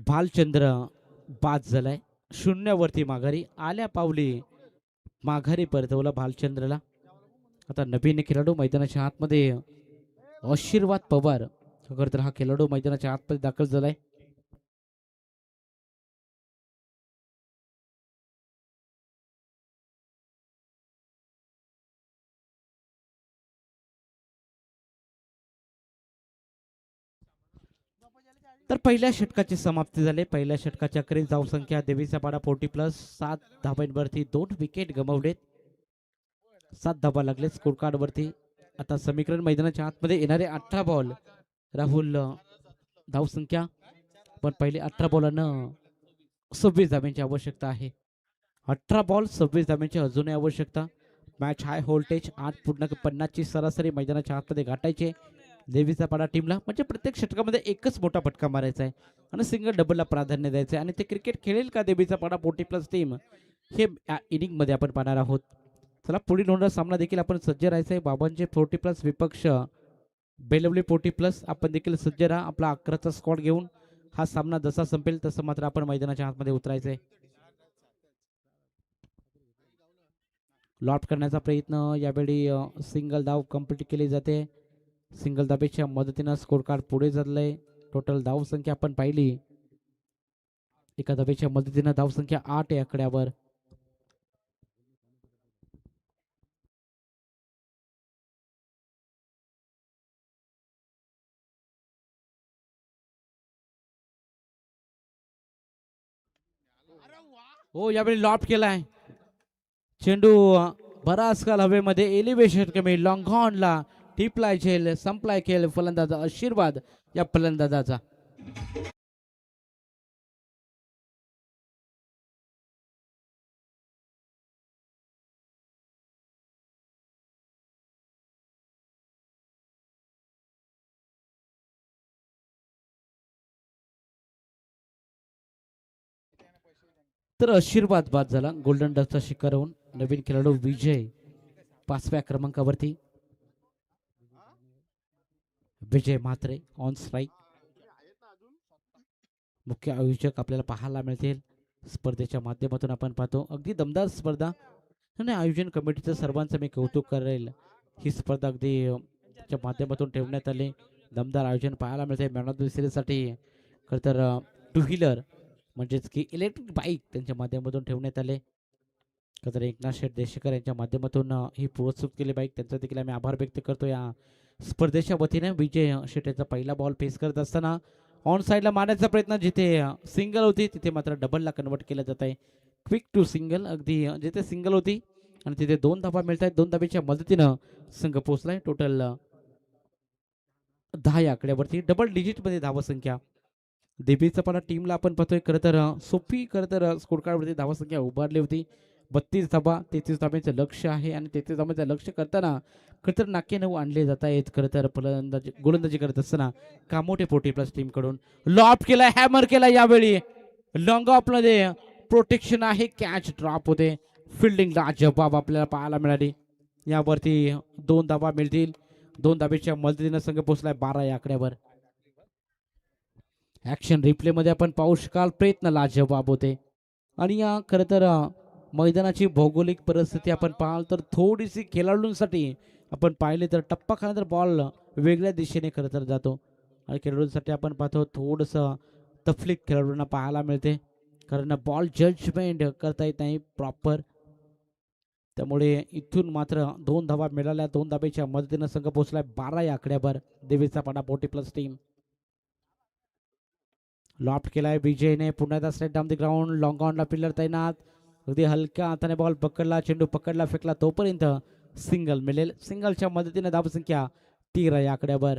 भालचंद्र बाद झालाय. शून्यावरती माघारी आल्या पावली माघारी परतवला भालचंद्रला. आता नवीन खेळाडू मैदानाच्या आतमध्ये आशीर्वाद पवार खरं तर हा खेळाडू मैदानाच्या आतमध्ये दाखल झालाय. तर पहिल्या षटकाची समाप्ती झाली. पहिल्या षटकाच्या अखेरीस धावसंख्या देवीचा पाडा 40+, 7 धाब्यांवरती 2 विकेट गमावलेत. 7 धाबा लागले स्कोर कार्ड वरती. आता समीकरण मैदानाच्या आतमध्ये येणारे 18 बॉल. राहुल धावसंख्या पण पहिले 18 बॉलांना 26 धाब्यांची आवश्यकता आहे. 18 बॉल 26 धाब्यांची अजूनही आवश्यकता. मॅच हाय व्होल्टेज 8.50 ची सरासरी मैदानाच्या आतमध्ये गाठायचे देवीचा पाडा टीमला. म्हणजे प्रत्येक षटकामध्ये एकच मोठा फटका मारायचा आहे आणि सिंगल डबलला प्राधान्य द्यायचं आहे. आणि ते क्रिकेट खेळेल का देवीचा पाडा 40+ टीम हे इनिंग मध्ये आपण पाहणार आहोत. चला पुढील होणारा सामना देखील आपण सज्ज राहायचं आहे. बाबांचे 40+ विपक्ष बेलवली 40+. आपण देखील सज्ज राहा. आपला 11चा स्कॉट घेऊन हा सामना जसा संपेल तसं मात्र आपण मैदानाच्या आतमध्ये उतरायचंय. लॉट करण्याचा प्रयत्न, यावेळी सिंगल धाव कंप्लीट केली जाते. सिंगल धाबेच्या मदतीनं स्कोर कार्ड पुढे चाललंय. टोटल धाव संख्या आपण पाहिली, एका धाबेच्या मदतीनं धाव संख्या 8 या आकड्यावर. हो यावेळी लॉफ्ट केलाय. चेंडू बराच काल हवेमध्ये, एलिव्हेशन कमी, लॉंग ऑनला टिपलाय झेल, संपलाय खेळ. फलंदाज आशीर्वाद या फलंदाजाचा. तर आशीर्वाद बाद झाला. गोल्डन डकचा शिकार होऊन नवीन खेळाडू विजय 5व्या क्रमांकावरती. विजय म्हात्रे ऑन स्ट्राईक. मुख्य आयोजक आपल्याला पाहायला मिळतील. स्पर्धेच्या माध्यमातून आपण पाहतो अगदी दमदार स्पर्धा आणि आयोजन कमिटीचं सर्वांचं मी कौतुक करेल. ही स्पर्धा अगदी च्या माध्यमातून ठेवण्यात आली. दमदार आयोजन पाहायला मिळते. मॅन ऑफ द सिरीजसाठी खरं तर टू व्हीलर म्हणजेच की इलेक्ट्रिक बाईक त्यांच्या माध्यमातून ठेवण्यात आले. खरं तर एकनाथ शेठ देशेकर यांच्या माध्यमातून ही पुरस्कृत केली बाईक, त्यांचा देखील आम्ही आभार व्यक्त करतो. या स्पर्धेच्या वतीने विजय शेठ यांचा पहिला बॉल फेस करत असताना ऑन साईडला मारण्याचा प्रयत्न, जिथे सिंगल होती तिथे मात्र डबलला कन्वर्ट केलं जात आहे. क्विक टू सिंगल, अगदी जिथे सिंगल होती आणि तिथे 2 धाबा मिळत आहेत. 2 धाब्याच्या मदतीनं संघ पोहोचलाय. टोटल 10 या आकड्यावरती डबल डिजिटमध्ये धावसंख्या देवीचा पण टीमला आपण पाहतोय. खरं तर सोपी खरं तर स्कोर कार्डवरती धावसंख्या उभारली होती. 32 धाबा, 33 धाब्यांचं लक्ष आहे आणि 33 धाब्यांचं लक्ष करताना खरं तर नाके 9 आणले जात आहेत. खरं तर गोलंदाजी करत असताना कामोठे पोटी प्लस टीम कडून लॉप केला, हॅमर केला. यावेळी लॉंग ऑफ मध्ये प्रोटेक्शन आहे, कॅच ड्रॉप होते. फिल्डिंगला जबाब आपल्याला पाहायला मिळाली. यावरती 2 धाबा मिळतील. 2 धाब्याच्या मदतीनं संघ पोहोचलाय 12 या आकड्यावर. ऍक्शन रिप्ले मध्ये आपण पाहू शकाल प्रयत्न लाजवाब होते. आणि या खरं तर मैदानाची भौगोलिक परिस्थिती आपण पाहाल तर थोडीशी खेळाडूंसाठी आपण पाहिले तर टप्पा खाला तर बॉल वेगळ्या दिशेने खरं तर जातो आणि खेळाडूंसाठी आपण पाहतो थोडंसं तफलीक खेळाडूंना पाहायला मिळते, कारण बॉल जजमेंट करता येत नाही प्रॉपर. त्यामुळे इथून मात्र 2 धावा मिळाल्या. 2 धाब्याच्या मदतीनं संघ पोहोचलाय 12 या आकड्यावर. देवीचा पाडा पोटी प्लस टीम. लॉफ्ट केलाय विजयने. पुन्हा एकदा straight down the ground. Long ऑनला पिल्लर तैनात. अगदी हलक्या हाताने बॉल पकडला, चेंडू पकडला, फेकला, तोपर्यंत सिंगल मिळेल. सिंगलच्या मदतीने धावसंख्या 13 या आकड्यावर.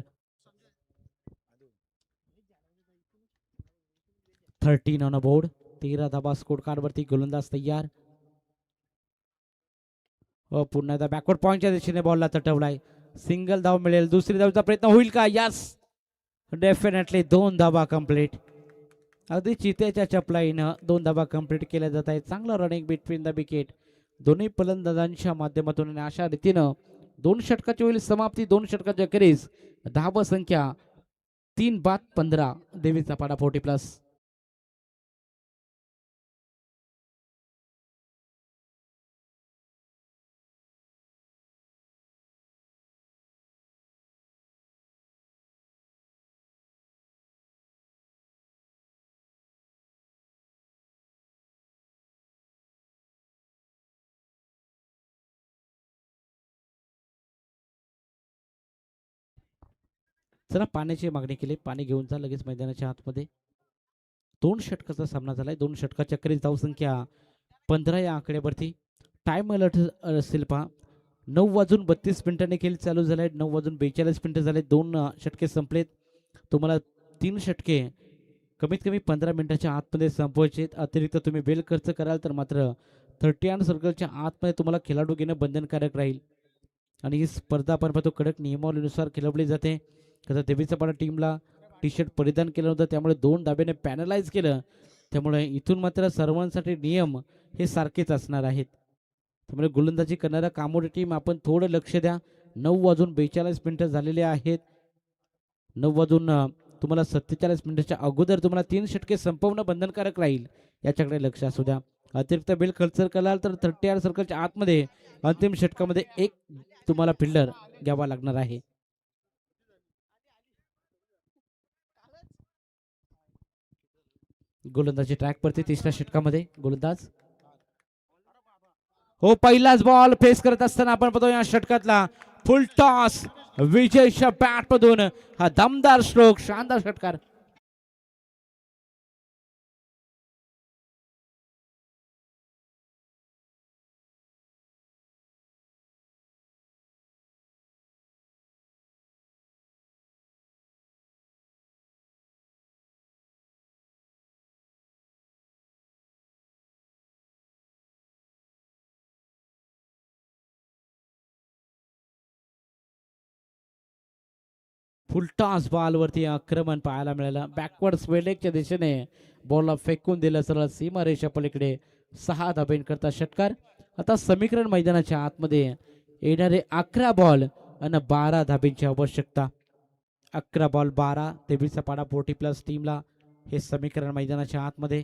13 on board. 13 dhaba score card वरती. गोलंदाज तयार. पुन्हा एकदा बॅकवर्ड पॉईंटच्या दिशेने बॉलला तटवलाय. सिंगल धाव मिळेल. दुसरी धावचा प्रयत्न होईल का? यस, डेफिनेटली 2 धाबा कंप्लीट. अगदी चितेच्या चपलाईनं 2 धाबा कंप्लीट केल्या जात आहेत. चांगलं रनिंग बिटवीन द विकेट दोन्ही फलंदाजांच्या माध्यमातून. आणि अशा रीतीनं 2 षटकाची होईल समाप्ती. 2 षटकाच्या अखेरीस धाव संख्या 3-15. देवीचा पाडा 40+. चला, पाण्याची मागणी केली, पाणी घेऊन जा लगेच मैदानाच्या आतमध्ये. 2 षटकाचा सामना झालाय. 2 षटकाच्या अखेरीस धावसंख्या 15 या आकड्यावरती. टाइम अलर्ट असेल पहा. 9:32 खेळ चालू झालाय. 9:42 झाले. 2 षटके संपलेत. तुम्हाला 3 षटके कमीत कमी 15 मिनिटाच्या आतमध्ये संपवायचे. अतिरिक्त तुम्ही वेळ खर्च कराल तर मात्र 30 सर्कलच्या आतमध्ये तुम्हाला खेळाडू घेणं बंधनकारक राहील. आणि ही स्पर्धा आपण पाहतो कडक नियमावलीनुसार खेळवली जाते. कसं देवीचा पाडा टीमला टी शर्ट परिधान केलं होतं, त्यामुळे 2 धाब्याने पॅनलाइज केलं. त्यामुळे इथून मात्र सर्वांसाठी नियम हे सारखेच असणार आहेत. त्यामुळे गोलंदाजी करणाऱ्या कामोडी टीम आपण थोडं लक्ष द्या. 9:42 झालेले आहेत. 9 तुम्हाला 47 मिनिटाच्या अगोदर तुम्हाला 3 षटके संपवणं बंधनकारक राहील, याच्याकडे लक्ष असू द्या. अतिरिक्त वेळ खर्च कराल तर 30 सर्कलच्या आतमध्ये अंतिम षटकामध्ये 1 तुम्हाला फिल्डर घ्यावा लागणार आहे. गोलंदाजी ट्रॅक वरती 3ऱ्या षटकामध्ये गोलंदाज. हो, पहिलाच बॉल फेस करत असताना आपण पाहतो या षटकातला फुल टॉस विजयच्या बॅट मधून. हा दमदार स्ट्रोक, शानदार षटकार. फुलटॉस बॉलवरती आक्रमण पाहायला मिळालं. बॅकवर्ड स्वेलेकच्या दिशेने बॉलला फेकून दिलं सरळ सीमारेषा पलीकडे 6 धाब्यांकरता षटकार. आता समीकरण मैदानाच्या आतमध्ये येणारे 11 बॉल आणि 12 धाब्यांची आवश्यकता. 11 बॉल 12 तेवीसचा पाडा 40+ टीमला हे समीकरण मैदानाच्या आतमध्ये.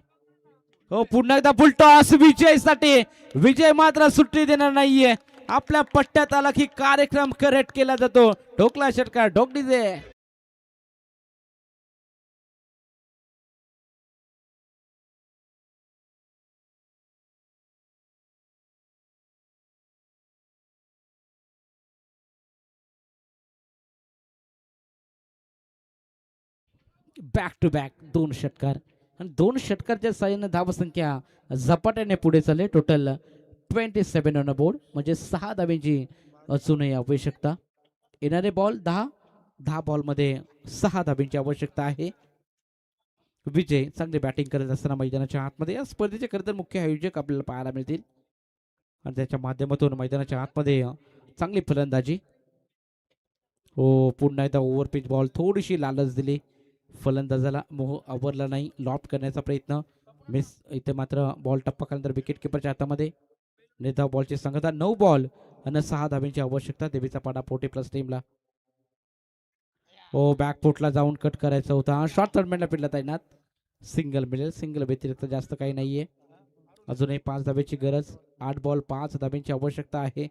हो पुन्हा एकदा फुलटॉस विजयसाठी. विजय मात्र सुट्टी देणार नाहीये. आपल्या पट्ट्यात आला की कार्यक्रम करेक्ट केला जातो. ढोकला षटकार ढोकडीजे. बॅक टू बॅक 2 षटकार आणि 2 षटकारच्या साह्याने धावसंख्या झपाट्याने पुढे चालले. टोटल 27 ऑन बोर्ड म्हणजे 6 धाब्यांची अजूनही आवश्यकता. येणारे बॉल 10 बॉलमध्ये 6 धाब्यांची आवश्यकता आहे. विजय चांगली बॅटिंग करत असताना मैदानाच्या आतमध्ये या स्पर्धेचे खरं तर मुख्य आयोजक आपल्याला पाहायला मिळतील आणि त्याच्या माध्यमातून मैदानाच्या आतमध्ये चांगली फलंदाजी. हो पुन्हा एकदा ओव्हरपिच बॉल थोडीशी लालच दिली फलंदाजाला. मोह आवरला नाही. लॉफ्ट करण्याचा प्रयत्न मिस. इथे मात्र बॉल टप्पा केल्यानंतर विकेट किपरच्या हातामध्ये. नेता बॉलची संगता 9 बॉल आणि 6 धाब्यांची आवश्यकता. देवीचा पाडा 40+ टीमला. हो बॅक फुटला जाऊन कट करायचा होता. शॉर्ट थर्डमॅनला पिडला तैनात. सिंगल मिळेल. सिंगल व्यतिरिक्त जास्त काही नाहीये. अजूनही 5 धाब्याची गरज. 8 बॉल 5 धाब्यांची आवश्यकता आहे.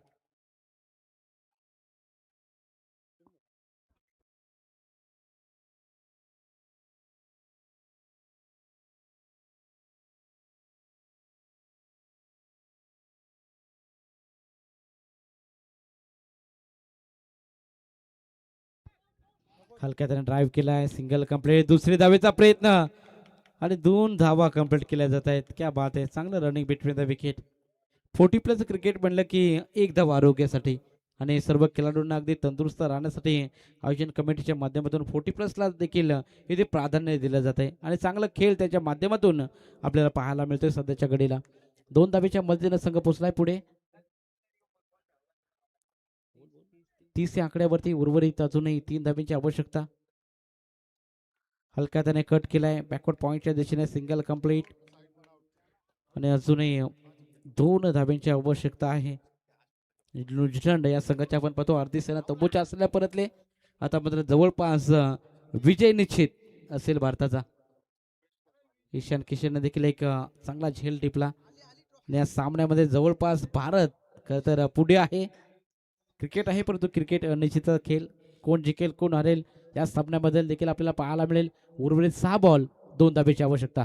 हलक्या त्याने ड्राईव्ह केलाय. Single complete. दुसरी धावेचा प्रयत्न आणि 2 धावा कंप्लीट केल्या जात आहेत. क्या बात आहे. चांगलं running between the wicket. 40+ cricket म्हणलं की एक धाव आरोग्यासाठी आणि सर्व खेळाडूंना अगदी तंदुरुस्त राहण्यासाठी आयोजन कमिटीच्या माध्यमातून 40+ला देखील इथे प्राधान्य दिलं जात आहे आणि चांगला खेळ त्याच्या माध्यमातून आपल्याला पाहायला मिळतोय सध्याच्या घडीला. 2 धावेच्या मदतीनं संघ पोहोचलाय पुढे. 30 या आकड्यावरती उर्वरित अजूनही 3 धाब्यांची आवश्यकता. हलक्या त्याने कट केलाय. बॅकवर्ड पॉईंटच्या दिशेने सिंगल कंप्लीट आणि अजूनही 2 धाब्यांची आवश्यकता आहे. न्यूझीलंड या संघाच्या आपण पाहतो अर्धी सेना तंबूच्या असलेल्या परतले. आता मात्र जवळपास विजय निश्चित असेल भारताचा. ईशान किशनने देखील एक चांगला झेल टिपला आणि या सामन्यामध्ये जवळपास भारत खरं तर पुढे आहे. क्रिकेट आहे परंतु क्रिकेट निश्चित खेळ. कोण जिंकेल कोण हरेल या सामन्याबद्दल देखील आपल्याला पाहायला मिळेल. उर्वरित 6 बॉल 2 धाब्याची आवश्यकता.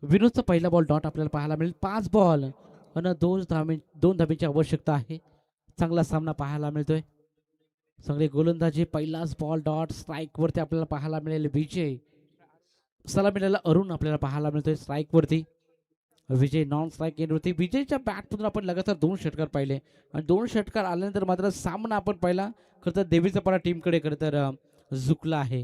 विनोदचा पहिला बॉल डॉट आपल्याला पाहायला मिळेल. 5 बॉल आणि 2 धाब्यांची आवश्यकता आहे. चांगला सामना पाहायला मिळतोय. सगळे गोलंदाजी. पहिलाच बॉल डॉट. स्ट्राईक वरती आपल्याला पाहायला मिळेल विजय. सलामीला अरुण आपल्याला पाहायला मिळतोय स्ट्राईक वरती. विजय नॉन स्ट्राईक एंडवरती. विजयच्या बॅटमधून आपण लगातार 2 षटकार पाहिले आणि 2 षटकार आल्यानंतर मात्र सामना आपण पाहिला खरं तर देवीचा पाडा टीमकडे खरं तर झुकला आहे.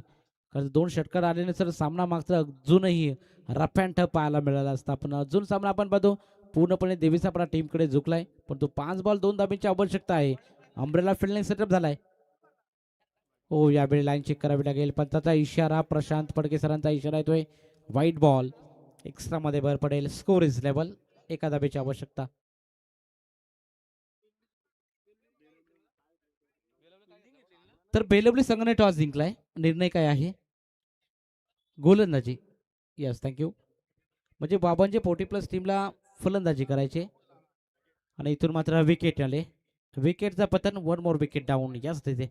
कारण 2 षटकार आल्यानंतर सामना मागचा अजूनही रफ अँड टफ पाहायला मिळाला असता. पण अजून सामना आपण पाहतो पूर्णपणे देवीचा पाडा टीमकडे झुकलाय. परंतु 5 बॉल 2 धाब्यांची आवश्यकता आहे. अम्ब्रेला फिल्डिंग सेटअप झालाय. हो यावेळी लाईन चेक करावी लागेल. पंचाचा इशारा. प्रशांत पडके सरांचा इशारा येतोय. White ball. एक्स्ट्रा मध्ये भर पडेल. Score is level. 1 धाब्याची आवश्यकता. तर बेलवली संघाने टॉस जिंकलाय. निर्णय काय आहे? गोलंदाजी. Yes thank you. म्हणजे बाबांचे 40+ टीमला फलंदाजी करायचे आणि इथून मात्र विकेट आले. विकेटचा पतन. 1 मोर विकेट डाऊन. यस तिथे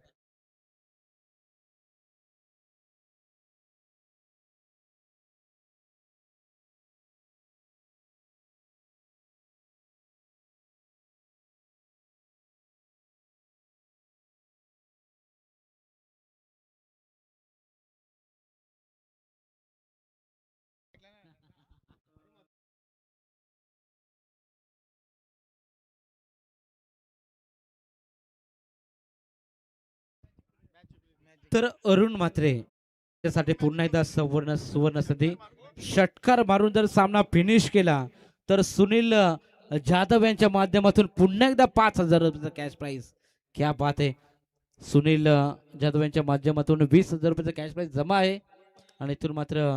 तर अरुण म्हात्रे त्यासाठी पुन्हा एकदा सुवर्ण संधी. षटकार मारून जर सामना फिनिश केला तर सुनील जाधव यांच्या माध्यमातून पुन्हा एकदा 5,000 रुपयाचा कॅश प्राइज. क्या बात आहे. सुनील जाधव यांच्या माध्यमातून 20,000 रुपयाचा कॅश प्राइज जमा आहे. आणि इथून मात्र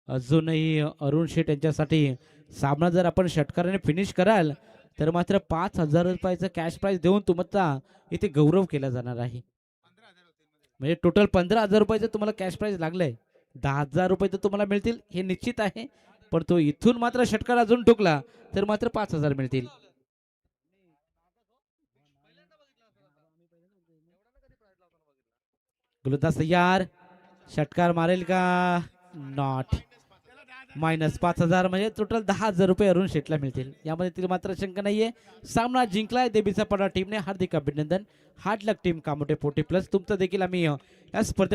अजूनही अरुण शेठ यांच्यासाठी सामना जर आपण षटकाराने फिनिश कराल तर मात्र 5,000 रुपयाचा कॅश प्राइज देऊन तुमचा इथे गौरव केला जाणार आहे. म्हणजे टोटल 15,000 रुपयाचं तुम्हाला कॅश प्राइज लागलंय. 10,000 रुपये तर तुम्हाला मिळतील हे निश्चित आहे. पण तो इथून मात्र षटकार अजून ठोकला तर मात्र 5,000 मिळतील. गोलंदाज तयार. षटकार मारेल का? नॉट. -5,000 म्हणजे टोटल 10,000 रुपये अरुण शेटला मिळतील. यामध्ये ती मात्र शंका नाहीये. सामना जिंकलाय देवीचा पडा टीमने. हार्दिक अभिनंदन. हार्ड लक टीम कामोटे 40+. तुमचं देखील आम्ही या स्पर्धेत